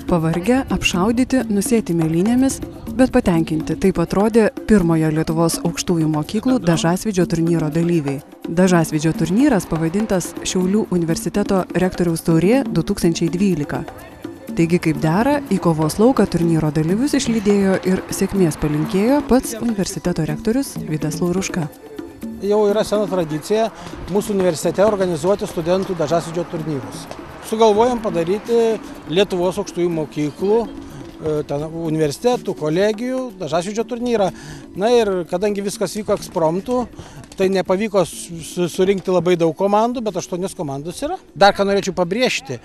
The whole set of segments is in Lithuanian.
Pavargę, apšaudyti, nusėti mėlynėmis, bet patenkinti. Taip atrodė pirmojo Lietuvos aukštųjų mokyklų dažasvydžio turnyro dalyviai. Dažasvydžio turnyras pavadintas Šiaulių universiteto rektoriaus taurė 2012. Taigi, kaip dera, į kovos lauką turnyro dalyvius išlydėjo ir sėkmės palinkėjo pats universiteto rektorius Vidas Lauruška. Jau yra sena tradicija mūsų universitete organizuoti studentų dažasvydžio turnyrus. Sugalvojom padaryti Lietuvos aukštųjų mokyklų, universitetų, kolegijų dažasvydžio turnyrą. Na ir kadangi viskas vyko ekspromtu, tai nepavyko surinkti labai daug komandų, bet 8 komandos yra. Dar ką norėčiau pabrėžti,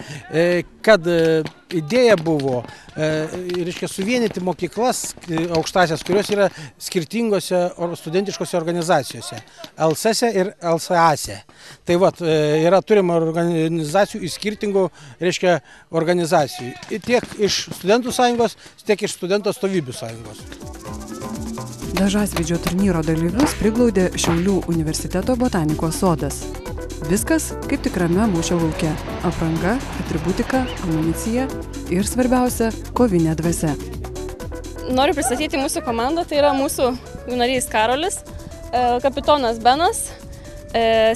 kad idėja buvo suvienyti mokyklas aukštąsias, kurios yra skirtingose studentiškose organizacijose, LSS ir LSAS. Tai turime organizacijų iš skirtingų organizacijų, tiek iš studentų sąjungos, tiek iš studentų atstovybių sąjungos. Dažasvydžio turnyro dalyvius priglaudė Šiaulių universiteto botanikos sodas. Viskas kaip tikrame mūšio lauke – apranga, atributika, amunicija ir svarbiausia – kovinė dvasia. Noriu pristatyti mūsų komandą, tai yra mūsų narys Karolis, kapitonas Benas,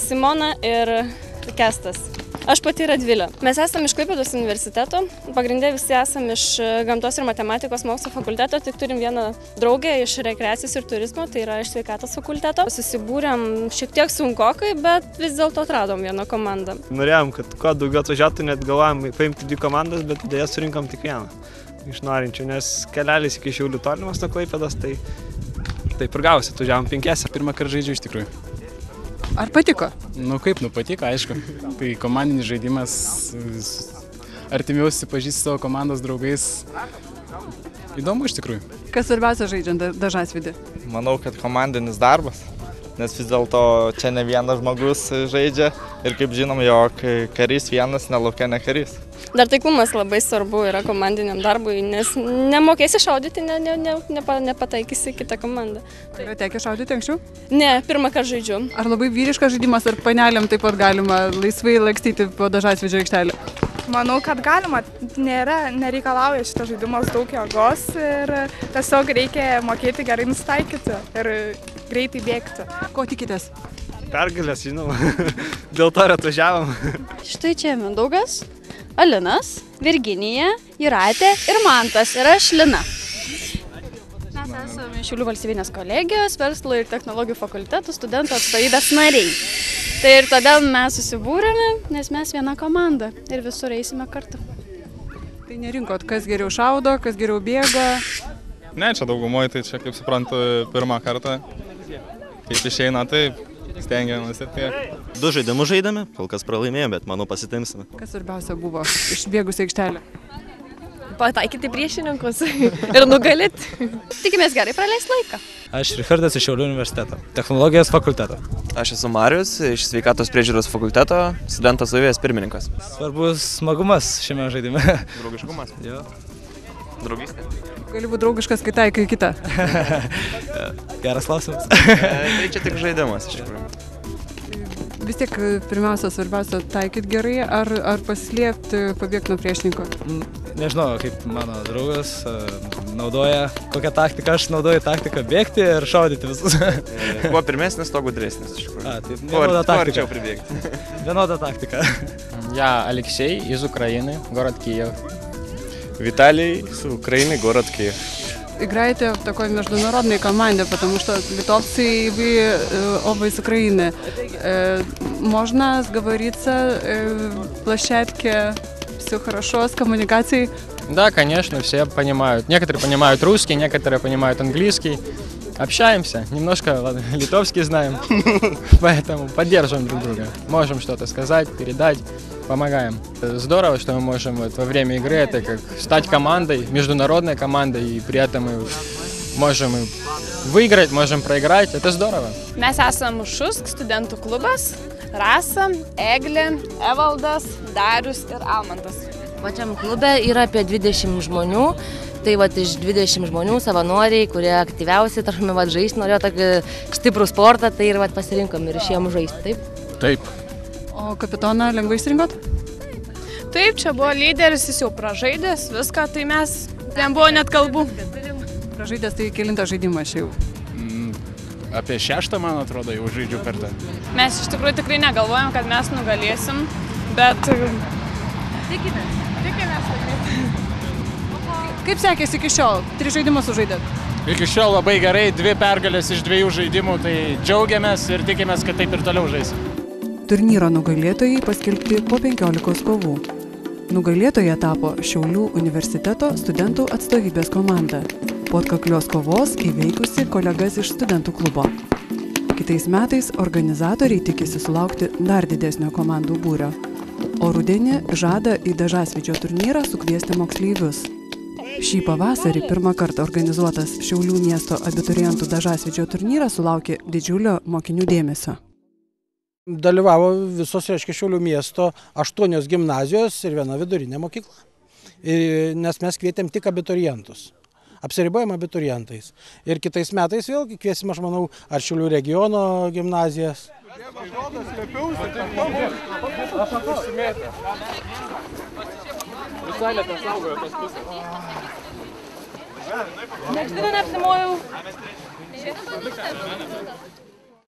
Simona ir Kestas. Aš pati Radvilė. Mes esame iš Klaipėdos universiteto, pagrindė visi esame iš gamtos ir matematikos mokslo fakulteto, tik turim vieną draugę iš rekreacijos ir turizmo, tai yra iš sveikatos fakulteto. Susibūrėm šiek tiek sunkokai, bet vis dėlto atradom vieną komandą. Norėjom, kad kuo daugiau atvažiuotų, net galvojom paimti 2 komandas, bet dėja surinkom tik vieną iš norinčių, nes kelelis iki Šiaulių tolimas nuo Klaipėdos, tai taip ir gausi, atvažiavom 5. Pirmą kartą žaidžiu iš tikrųjų. Ar patiko? Patiko, aišku. Tai komandinis žaidimas, artimiau susipažįsti savo komandos draugais. Įdomu iš tikrųjų. Kas svarbiausia žaidžiant dažasvydį? Manau, kad komandinis darbas, nes vis dėlto čia ne vienas žmogus žaidžia ir kaip žinom, jog karys vienas, ne lauke ne karys. Dar taiklumas labai svarbu yra komandiniam darbui, nes nemokėsi šaudyti, nepataikysi kitą komandą. Yra tekę šaudyti anksčiau? Ne, pirmą kartą žaidžiu. Ar labai vyriškas žaidimas, ar panelėm taip pat galima laisvai lakstyti po dažasvydžio aikštelę? Manau, kad galima. Nereikalauja šitas žaidimas daug jėgos ir tiesiog reikia mokėti gerai nusitaikyti ir greitai bėgti. Ko tikitės? Pergalės, žinoma. Dėl to ir atvažiavom. Štai čia Mindaugas, Alinas, Virginija, Jūratė ir Mantas ir aš Lina. Mes esame Šiaulių valstybinės kolegijos, verslo ir technologijų fakultetų studentų atstovybės nariai. Tai ir todėl mes susibūrėme, nes mes viena komanda ir visur eisime kartu. Tai nerinkot, kas geriau šaudo, kas geriau bėga? Ne, čia daugumoje, tai čia, kaip suprantu, pirmą kartą. Kaip išeina, taip. Stengiamės ir tiek. 2 žaidimus žaidėme, kol kas pralaimėjome, bet manau pasitemsime. Kas svarbiausia buvo išbėgus aikštelę? Pataikyti priešininkus ir nugalėti. Tikimės gerai praleisti laiką. Aš Richardas iš Šiaulių universiteto, technologijos fakulteto. Aš esu Marius iš sveikatos priežiūros fakulteto, studentas atstovybės pirmininkas. Svarbus smagumas šiame žaidime. Draugiškumas? Jo. Draugystė? Gali būti draugiškas, kai taikai kitą. Geras klausimas. Tai čia tik žaidimas iš tikrųjų. Vis tiek pirmiausia, svarbiausia taikyti gerai, ar pasislėpti, pabėgti nuo priešininko? Nežinau, kaip mano draugas naudoja kokią taktiką, aš naudoju taktiką bėgti ir šaudyti visus. Kuo pirmesnis, to gudresnis iš tikrųjų. Tai vienoda taktika. Kuo arčiau pribėgti. Vienoда taktika. Я Алексей из Украины, город Киев. Виталий из Украины, город Киев. Играете в такой международной команде, потому что литовцы и вы оба из Украины. Можно сговориться в площадке, все хорошо с коммуникацией? Да, конечно, все понимают. Некоторые понимают русский, некоторые понимают английский. Общаемся, немножко литовский знаем, поэтому поддерживаем друг друга. Можем что-то сказать, передать, помогаем. Здорово, что мы можем во время игры это как стать командой, международной командой, и при этом мы можем выиграть, можем проиграть. Это здорово. Mes esam Šusk studentų klubas, Rasa, Eglė, Evaldas, Darius ir Almantas. Pačiam klube yra apie 20 žmonių. Tai iš 20 žmonių savanoriai, kurie aktyviausiai žaisti norėjo tokį stiprų sportą, tai ir pasirinkom ir išėjom žaisti, taip? Taip. O kapitoną lengvai išsirinkot? Taip, čia buvo lyderis, jis jau pražaidęs, viską, tai mes, ten buvo net kalbų. Pražaidęs tai kelintas žaidimas čia jau? Apie 6, man atrodo, jau žaidžiu kartą. Mes iš tikrųjų tikrai negalvojam, kad mes nugalėsim, bet tikimės. Tikimės laimėti. Kaip sekėsi iki šiol? 3 žaidimus sužaidėt? Iki šiol labai gerai, 2 pergalės iš 2 žaidimų, tai džiaugiamės ir tikimės, kad taip ir toliau žaisim. Turnyro nugalėtojai paskelbti po 15 kovų. Nugalėtoja tapo Šiaulių universiteto studentų atstovybės komanda. Po atkaklios kovos įveikusi kolegas iš studentų klubo. Kitais metais organizatoriai tikisi sulaukti dar didesnio komandų būrio. O rudenį žada į Dažasvydžio turnyrą sukviesti moksleivius. Šį pavasarį pirmą kartą organizuotas Šiaulių miesto abiturientų Dažasvydžio turnyras sulaukė didžiulio mokinių dėmesio. Dalyvavo visos, reiškia, Šiaulių miesto 8 gimnazijos ir 1 vidurinė mokykla. Nes mes kvietėm tik abiturientus. Apsiribojom abiturientais. Ir kitais metais vėlgi kviesim, aš manau, ar Šiaulių regiono gimnazijas. Visai lietas saugojo tos pusės. Neapsimojau.